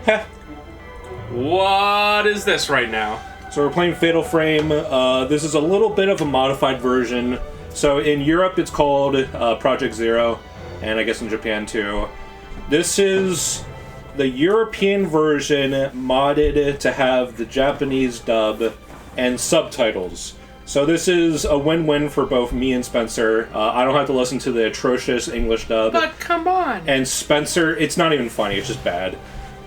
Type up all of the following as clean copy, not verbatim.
Heh. What is this right now? So we're playing Fatal Frame. This is a little bit of a modified version. So in Europe it's called Project Zero, and I guess in Japan too. This is the European version modded to have the Japanese dub and subtitles. So this is a win-win for both me and Spencer. I don't have to listen to the atrocious English dub. But come on! And Spencer, it's not even funny, it's just bad.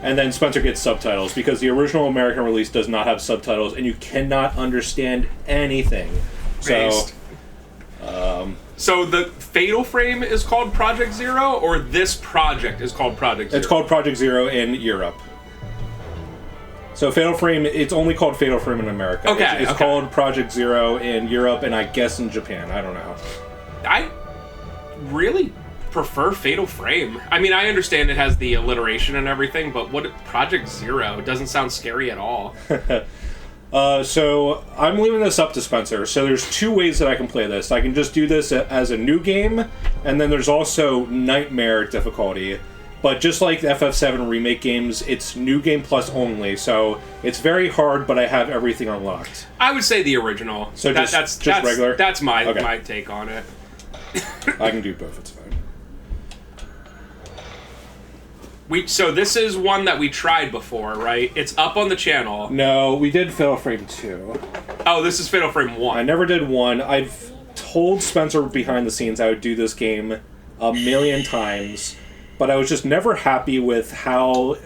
And then Spencer gets subtitles, because the original American release does not have subtitles, and you cannot understand anything. So the Fatal Frame is called Project Zero, or this project is called Project Zero? It's called Project Zero in Europe. So Fatal Frame, it's only called Fatal Frame in America. Okay, It's called Project Zero in Europe, and I guess in Japan. I don't know. I really prefer Fatal Frame. I mean, I understand it has the alliteration and everything, but what Project Zero? It doesn't sound scary at all. So I'm leaving this up to Spencer. So there's two ways that I can play this. I can just do this as a new game, and then there's also Nightmare difficulty. But just like the FF7 remake games, it's New Game Plus only, so it's very hard, but I have everything unlocked. I would say the original. So that's regular? That's my take on it. I can do both, it's fine. So this is one that we tried before, right? It's up on the channel. No, we did Fatal Frame 2. Oh, this is Fatal Frame 1. I never did 1. I've told Spencer behind the scenes I would do this game a million times, but I was just never happy with how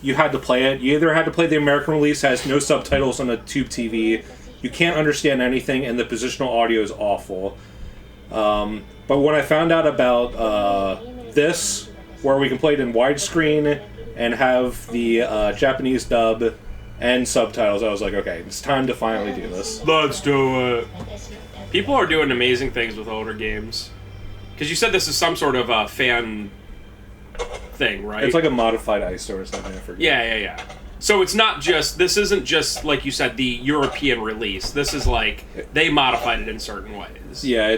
you had to play it. You either had to play the American release, has no subtitles on a tube TV, you can't understand anything, and the positional audio is awful. But when I found out about this, where we can play it in widescreen and have the Japanese dub and subtitles, I was like, okay, it's time to finally do this. Let's do it. People are doing amazing things with older games. Because you said this is some sort of a fan thing, right? It's like a modified ISO or something, I forget. Yeah. So it's not just, this isn't just, like you said, the European release. This is like, they modified it in certain ways. Yeah,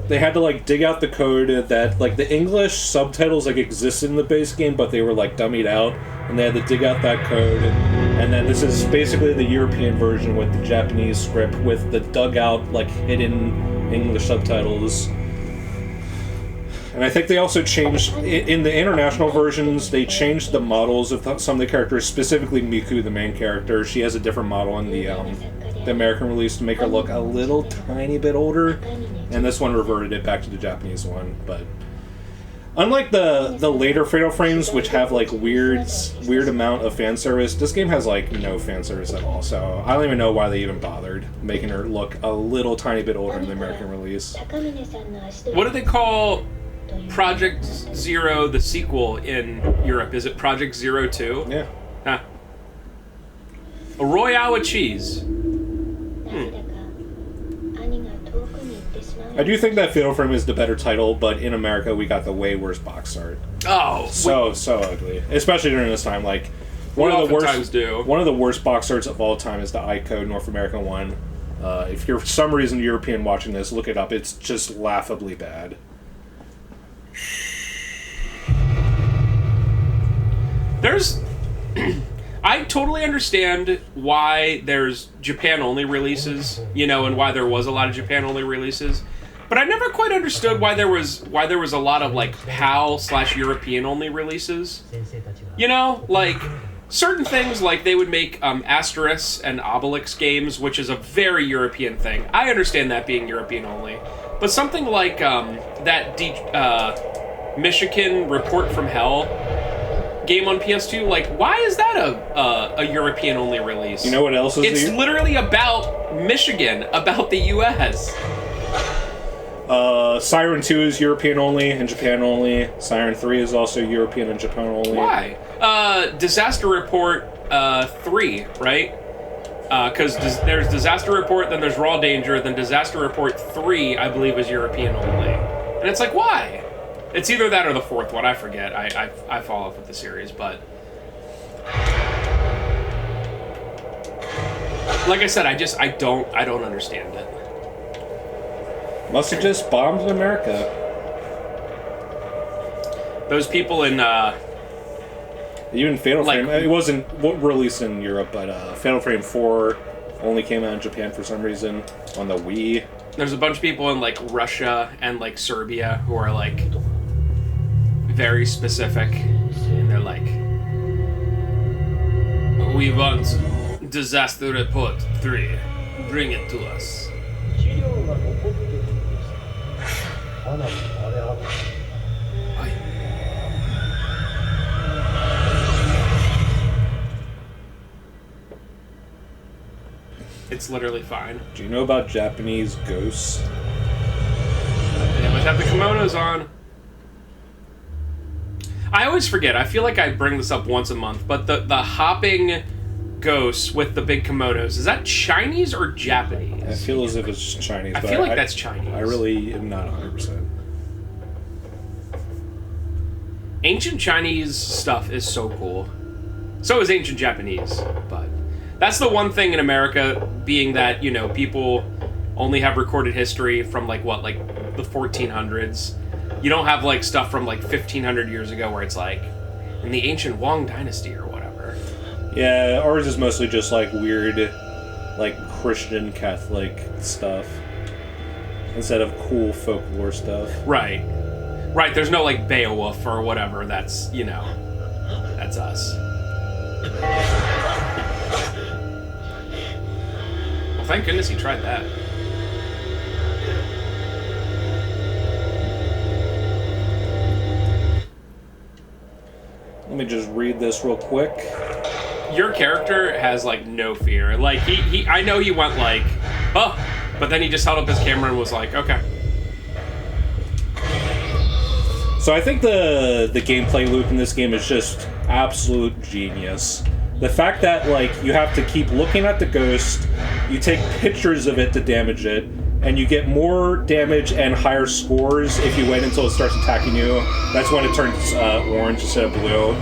they had to like dig out the code that, like, the English subtitles like existed in the base game, but they were like dummied out, and they had to dig out that code. And then this is basically the European version with the Japanese script with the dug out, like, hidden English subtitles. And I think they also changed, in the international versions, they changed the models of some of the characters, specifically Miku, the main character. She has a different model in the American release to make her look a little tiny bit older, and this one reverted it back to the Japanese one. But unlike the later Fatal Frames, which have like weird amount of fan service, this game has like no fan service at all. So I don't even know why they even bothered making her look a little tiny bit older in the American release. What do they call Project Zero, the sequel in Europe? Is it Project Zero 2? Yeah. Huh. A Royale with cheese. I do think that Fatal Frame is the better title, but in America we got the way worse box art. Oh, so ugly, especially during this time. Like one of the worst box arts of all time is the iCode North American one. If you're for some reason European watching this, look it up. It's just laughably bad. I totally understand why there's Japan-only releases, and why there was a lot of Japan-only releases. But I never quite understood why there was a lot of like PAL/European-only releases. Like certain things, like they would make Asterix and Obelix games, which is a very European thing. I understand that being European-only. But something like that Michigan Report from Hell game on PS2, like, why is that a European-only release? You know what else is? It's literally about Michigan, about the U.S. Siren 2 is European only and Japan only. Siren 3 is also European and Japan only. Why? Disaster Report 3, right? Because there's Disaster Report, then there's Raw Danger, then Disaster Report 3, I believe, is European only. And it's like, why? It's either that or the fourth one, I forget. I fall off with the series, but... Like I said, I don't understand it. Must have just bombed in America. Those people in Even Fatal Like- Frame, it wasn't released in Europe, but Fatal Frame 4 only came out in Japan for some reason on the Wii. There's a bunch of people in like Russia and like Serbia who are like very specific, and they're like, "We want Disaster Report 3. Bring it to us." It's literally fine. Do you know about Japanese ghosts? They must have the kimonos on. I always forget. I feel like I bring this up once a month, but the hopping ghosts with the big kimonos, is that Chinese or Japanese? I feel as if it's Chinese. I but feel like that's Chinese. I really am not 100%. Ancient Chinese stuff is so cool. So is ancient Japanese, but that's the one thing in America, being that, you know, people only have recorded history from like the 1400s. You don't have like stuff from like 1500 years ago where it's like in the ancient Wang dynasty or whatever. Yeah, ours is mostly just like weird, like Christian Catholic stuff instead of cool folklore stuff. Right. There's no like Beowulf or whatever. That's, you know, that's us. Well, thank goodness he tried that. Let me just read this real quick. Your character has like no fear. Like he I know he went like, oh, but then he just held up his camera and was like, okay. So I think the gameplay loop in this game is just absolute genius. The fact that like you have to keep looking at the ghost, you take pictures of it to damage it, and you get more damage and higher scores if you wait until it starts attacking you. That's when it turns orange instead of blue.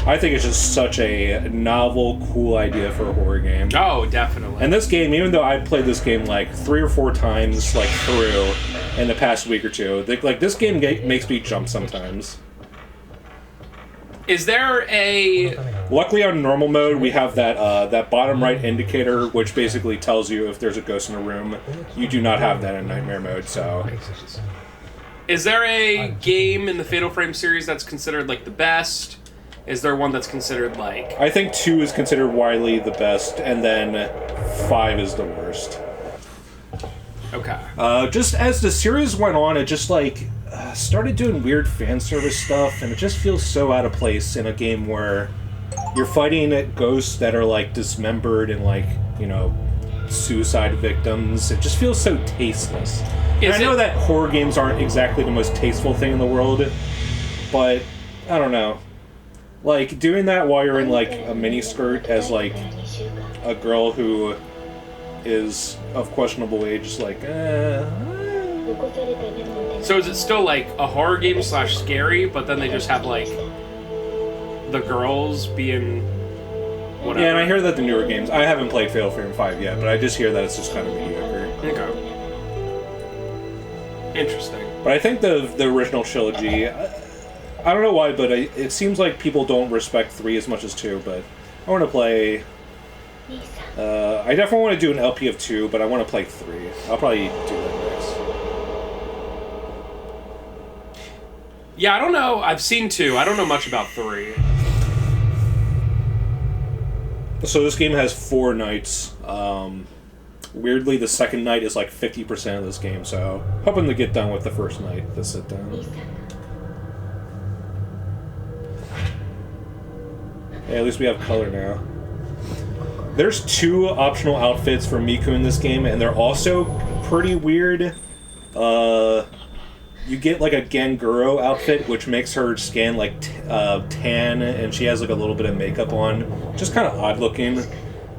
I think it's just such a novel, cool idea for a horror game. Oh, definitely. And this game, even though I played this game like 3 or 4 times like through in the past week or two, like this game makes me jump sometimes. Is there a... Luckily on normal mode, we have that bottom right indicator, which basically tells you if there's a ghost in a room. You do not have that in nightmare mode, so... Is there a game in the Fatal Frame series that's considered like the best? Is there one that's considered like... I think 2 is considered widely the best, and then 5 is the worst. Okay. Just as the series went on, it just like... started doing weird fan service stuff, and it just feels so out of place in a game where you're fighting ghosts that are like dismembered and like, you know, suicide victims. It just feels so tasteless. And I know that horror games aren't exactly the most tasteful thing in the world, but I don't know. Like doing that while you're in like a miniskirt as like a girl who is of questionable age, is like, So is it still like a horror game / scary, but then they just have like the girls being whatever? Yeah, and I hear that the newer games... I haven't played Fatal Frame 5 yet, but I just hear that it's just kind of mediocre. Okay. Interesting. But I think the original trilogy... I don't know why, but it seems like people don't respect 3 as much as 2, but I want to play... I definitely want to do an LP of 2, but I want to play 3. I'll probably do that next. Yeah, I don't know. I've seen 2. I don't know much about 3. So this game has 4 nights. Weirdly, the second night is like 50% of this game, so hoping to get done with the first night to sit down. Yeah, at least we have color now. There's 2 optional outfits for Miku in this game, and they're also pretty weird. You get like a Ganguro outfit, which makes her skin like tan, and she has like a little bit of makeup on. Just kind of odd looking.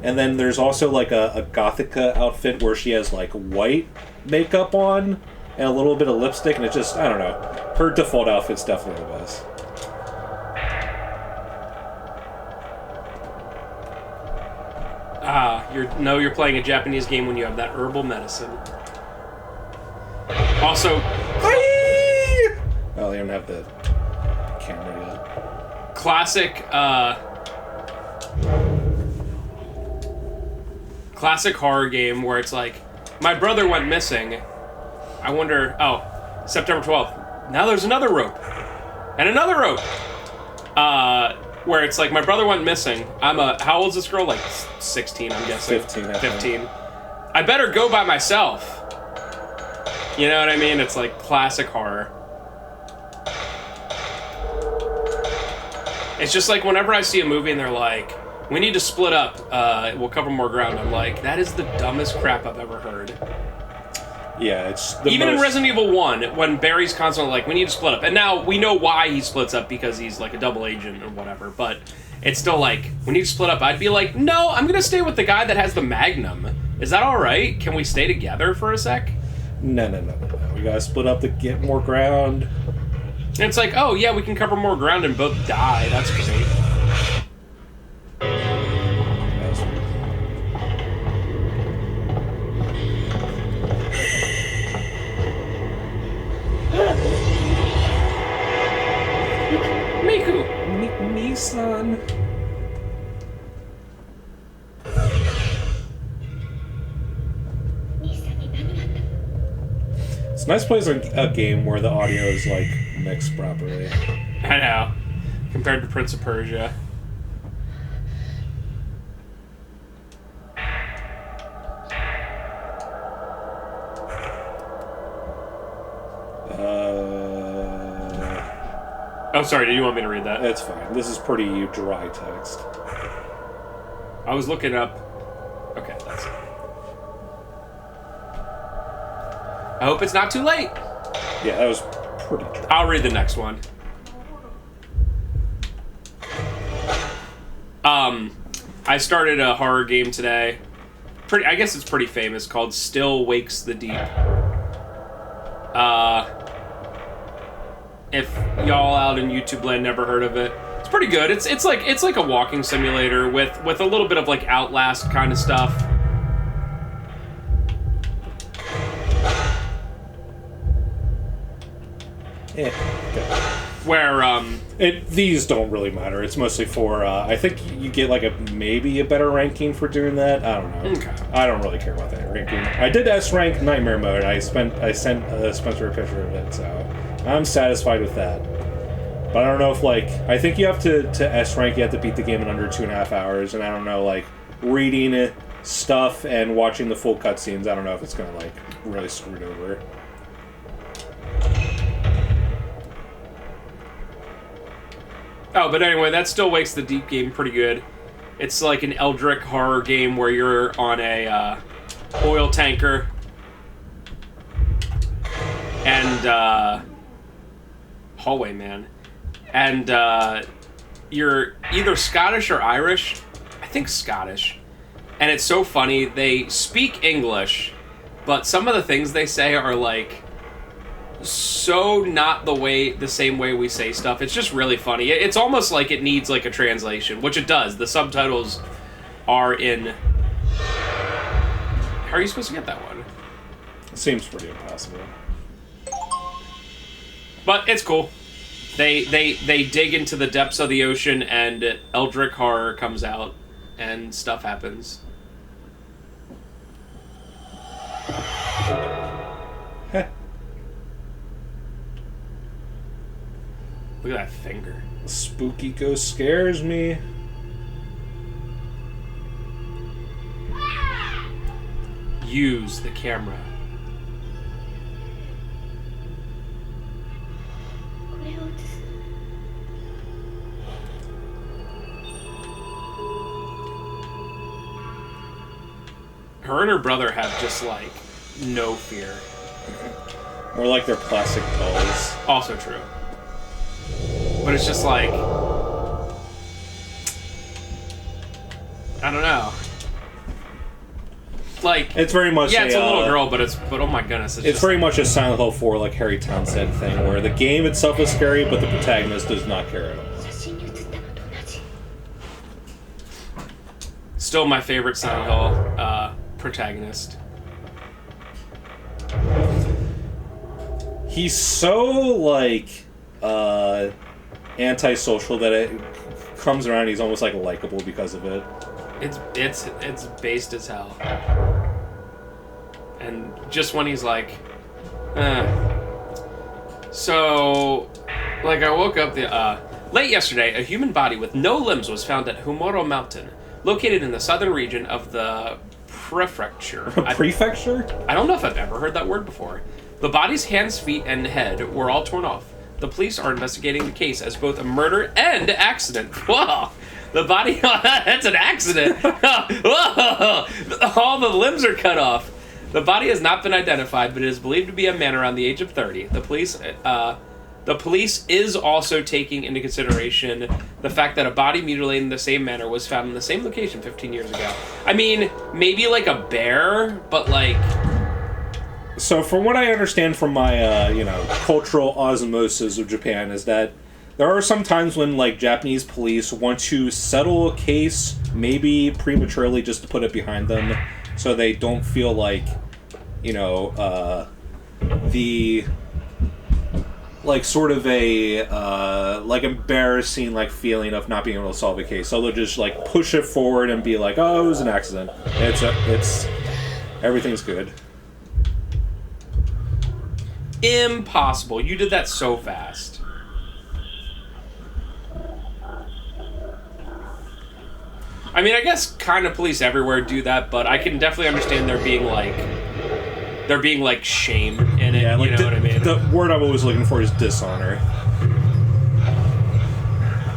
And then there's also like a Gothica outfit where she has like white makeup on and a little bit of lipstick, and it's just, I don't know. Her default outfit's definitely the best. You're playing a Japanese game when you have that herbal medicine. Also, Oh, they don't have the camera classic horror game where it's like, my brother went missing. I wonder, September 12th. Now there's another rope. And another rope. Where it's like, my brother went missing. How old's this girl? Like 16, I'm guessing. 15. 15. I better go by myself. You know what I mean? It's like classic horror. It's just like whenever I see a movie and they're like, we need to split up, we'll cover more ground. I'm like, that is the dumbest crap I've ever heard. Yeah, it's even in Resident Evil 1, when Barry's constantly like, we need to split up. And now we know why he splits up, because he's like a double agent or whatever. But it's still like, we need to split up. I'd be like, no, I'm going to stay with the guy that has the Magnum. Is that all right? Can we stay together for a sec? No. We got to split up to get more ground. And it's like, oh, yeah, we can cover more ground and both die. That's great. Miku! Me-san. It's nice playing a game where the audio is, like, mixed properly. I know. Compared to Prince of Persia. Oh, sorry, do you want me to read that? It's fine. This is pretty dry text. I was looking up... Okay, that's it. I hope it's not too late. Yeah, that was pretty dry. I'll read the next one. I started a horror game today. I guess it's pretty famous, called Still Wakes the Deep. If y'all out in YouTube land never heard of it, it's pretty good. It's like a walking simulator with a little bit of like Outlast kind of stuff. Yeah. Okay. Where these don't really matter. It's mostly for I think you get like maybe a better ranking for doing that. I don't know. Okay. I don't really care about that ranking. I did S rank Nightmare Mode. I sent Spencer a picture of it, so I'm satisfied with that. But I don't know if like I think you have to S rank. You have to beat the game in under 2.5 hours, and I don't know like reading stuff and watching the full cutscenes. I don't know if it's gonna like really screw it over. Oh, but anyway, that Still Wakes the Deep game pretty good. It's like an Eldritch horror game where you're on a oil tanker. And, hallway man. And, you're either Scottish or Irish. I think Scottish. And it's so funny, they speak English, but some of the things they say are like... so not the same way we say stuff. It's just really funny. It's almost like it needs like a translation, which it does. The subtitles are in... How are you supposed to get that one? It seems pretty impossible. But it's cool. They dig into the depths of the ocean and Eldritch horror comes out and stuff happens. Look at that finger. The spooky ghost scares me. Use the camera. Her and her brother have just like no fear. Or like their plastic dolls. Also true. But it's just like... I don't know. Like... It's very much it's a little girl, but oh my goodness. It's very much a Silent Hill 4, like Harry Townsend thing, where the game itself is scary, but the protagonist does not care at all. Still my favorite Silent Hill protagonist. He's so, like, antisocial that it comes around. He's almost like likable because of it. It's based as hell. And just when he's like, So, like, I woke up late yesterday, a human body with no limbs was found at Himuro Mountain, located in the southern region of the prefecture. Prefecture? I don't know if I've ever heard that word before. The body's hands, feet, and head were all torn off. The police are investigating the case as both a murder and accident. Whoa! The body... that's an accident! Whoa! All the limbs are cut off. The body has not been identified, but it is believed to be a man around the age of 30. The police is also taking into consideration the fact that a body mutilated in the same manner was found in the same location 15 years ago. I mean, maybe like a bear, but like... So from what I understand from my, cultural osmosis of Japan is that there are some times when, like, Japanese police want to settle a case, maybe prematurely just to put it behind them, so they don't feel like, the... like, sort of a, embarrassing, like, feeling of not being able to solve a case. So they'll just, like, push it forward and be like, oh, it was an accident. Everything's good. Impossible. You did that so fast. I mean, I guess kind of police everywhere do that, but I can definitely understand there being like shame in it. Yeah, like you know what I mean? The word I'm always looking for is dishonor.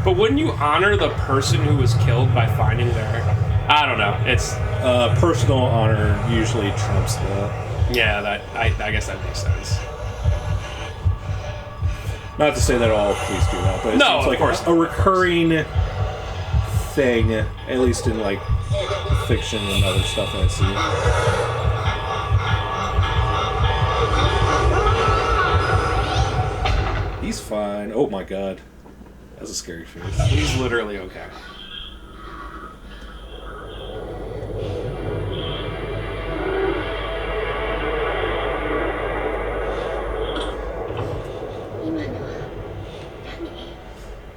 But wouldn't you honor the person who was killed by finding their... I don't know. It's... personal honor usually trumps the... Yeah, I guess that makes sense. Not to say that all police do that, but no, it's like a recurring thing, at least in like fiction and other stuff I see. He's fine. Oh my god. That's a scary face. He's literally okay.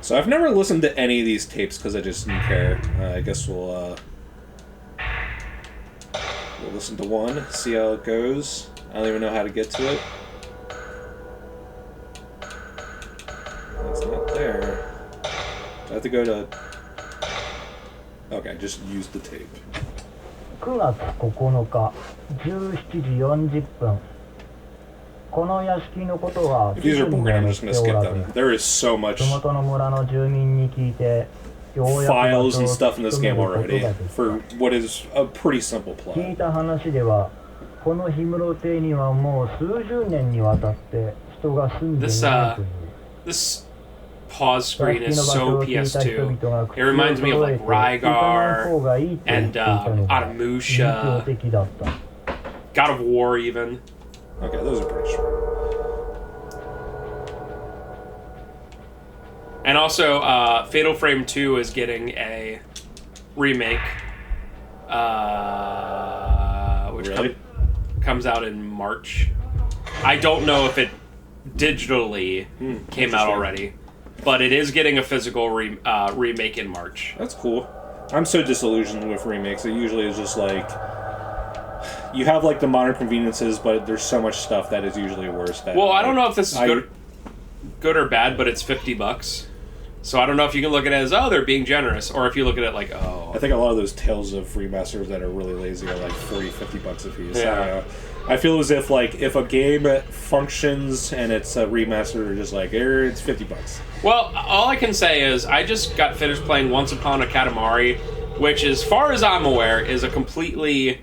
So I've never listened to any of these tapes because I just didn't care. I guess we'll listen to one, see how it goes. I don't even know how to get to it. It's not there. I have to go to... Okay, just use the tape. 9月9日17時40分 この屋敷のことは If these are boring, I'm just going to skip them. There is so much 麓の村の住民に聞いて files and stuff in this game already for what is a pretty simple plot. 聞いた話ではこの氷室邸にはもう数十年にわたって人が住んでいないという This pause screen is so PS2. It reminds me of like Rygar and Onimusha, God of War even. Okay, those are pretty short. And also, Fatal Frame 2 is getting a remake, which comes out in March. I don't know if it digitally came out already, but it is getting a physical remake in March. That's cool. I'm so disillusioned with remakes. It usually is just like... You have like the modern conveniences, but there's so much stuff that is usually worse. That, well, I don't know if this is good or bad, but it's $50. So I don't know if you can look at it as, oh, they're being generous, or if you look at it like, oh... I think a lot of those Tales of remasters that are really lazy are like $40-$50 a piece. Yeah. I feel as if like if a game functions and it's a remaster, they're just like, it's $50. Well, all I can say is I just got finished playing Once Upon a Katamari, which, as far as I'm aware, is a completely...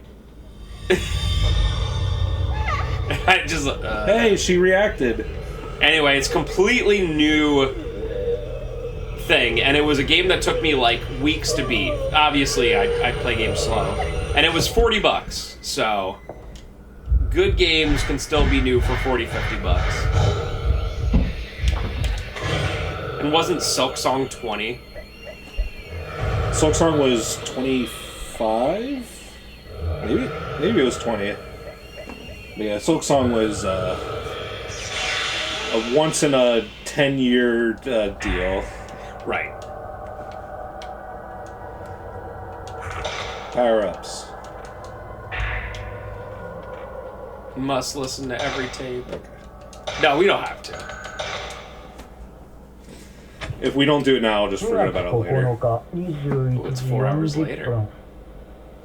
I just... hey, she reacted. Anyway, it's completely new thing, and it was a game that took me like weeks to beat. Obviously, I play games slow, and it was $40. So, good games can still be new for $40-$50. And wasn't Silk Song 20? Silk Song was 25? Maybe it was 20. But yeah, Silk Song was a once in a 10-year deal. Right. Power-ups. Must listen to every tape. Okay. No, we don't have to. If we don't do it now, I'll just forget about it later. 21 It's 4 hours later.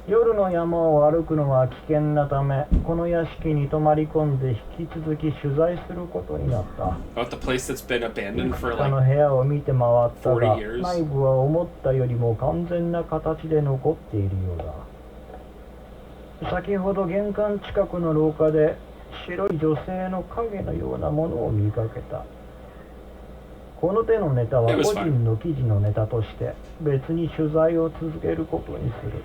夜の山を歩くのは危険なため、この屋敷に泊まり込んで引き続き取材することになった。About the place that's been abandoned for あの部屋を見て回ったが、 40 years. 内部は思ったよりも完全な形で残っているようだ。先ほど玄関近くの廊下で白い女性の影のようなものを見かけた。この手のネタは個人の記事のネタとして別に取材を続けることにする。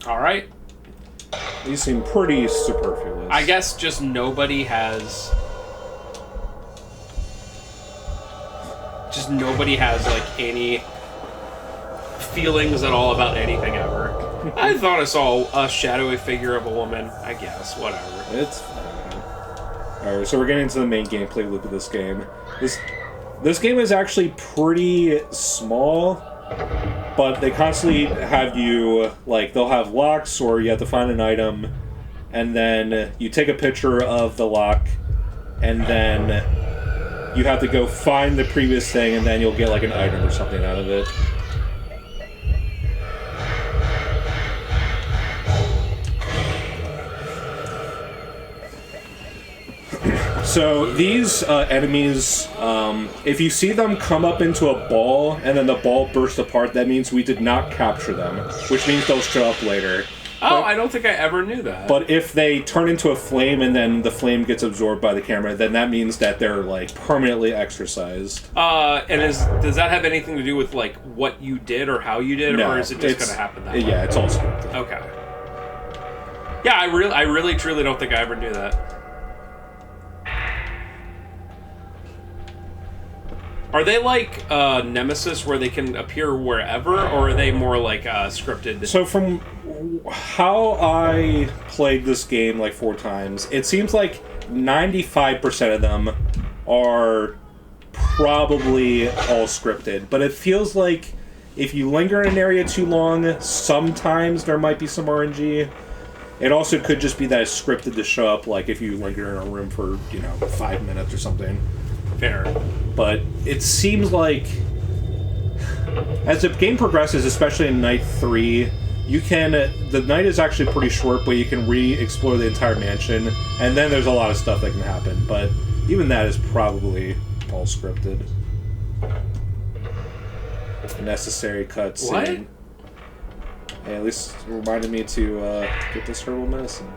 Alright. These seem pretty superfluous. I guess just nobody has... Just nobody has, like, any feelings at all about anything ever. I thought I saw a shadowy figure of a woman. I guess, whatever. It's fine. Alright, so we're getting into the main gameplay loop of this game. This game is actually pretty small, but they constantly have you, like, they'll have locks, or you have to find an item, and then you take a picture of the lock, and then you have to go find the previous thing, and then you'll get, like, an item or something out of it. So these enemies, if you see them come up into a ball and then the ball bursts apart, that means we did not capture them, which means they'll show up later. Oh, I don't think I ever knew that. But if they turn into a flame and then the flame gets absorbed by the camera, then that means that they're, like, permanently exorcised. And does that have anything to do with, like, what you did or how you did, no, or is it just going to happen that way? Yeah, it's all scripted. Okay. Yeah, I really, truly don't think I ever knew that. Are they like Nemesis, where they can appear wherever, or are they more like scripted? So from how I played this game like 4 times, it seems like 95% of them are probably all scripted. But it feels like if you linger in an area too long, sometimes there might be some RNG. It also could just be that it's scripted to show up, like if you linger in a room for, 5 minutes or something. Fair. But it seems like as the game progresses, especially in Night 3, you can... the night is actually pretty short, but you can re-explore the entire mansion, and then there's a lot of stuff that can happen, but even that is probably all scripted. Necessary cutscene. What? Hey, at least it reminded me to get this herbal medicine.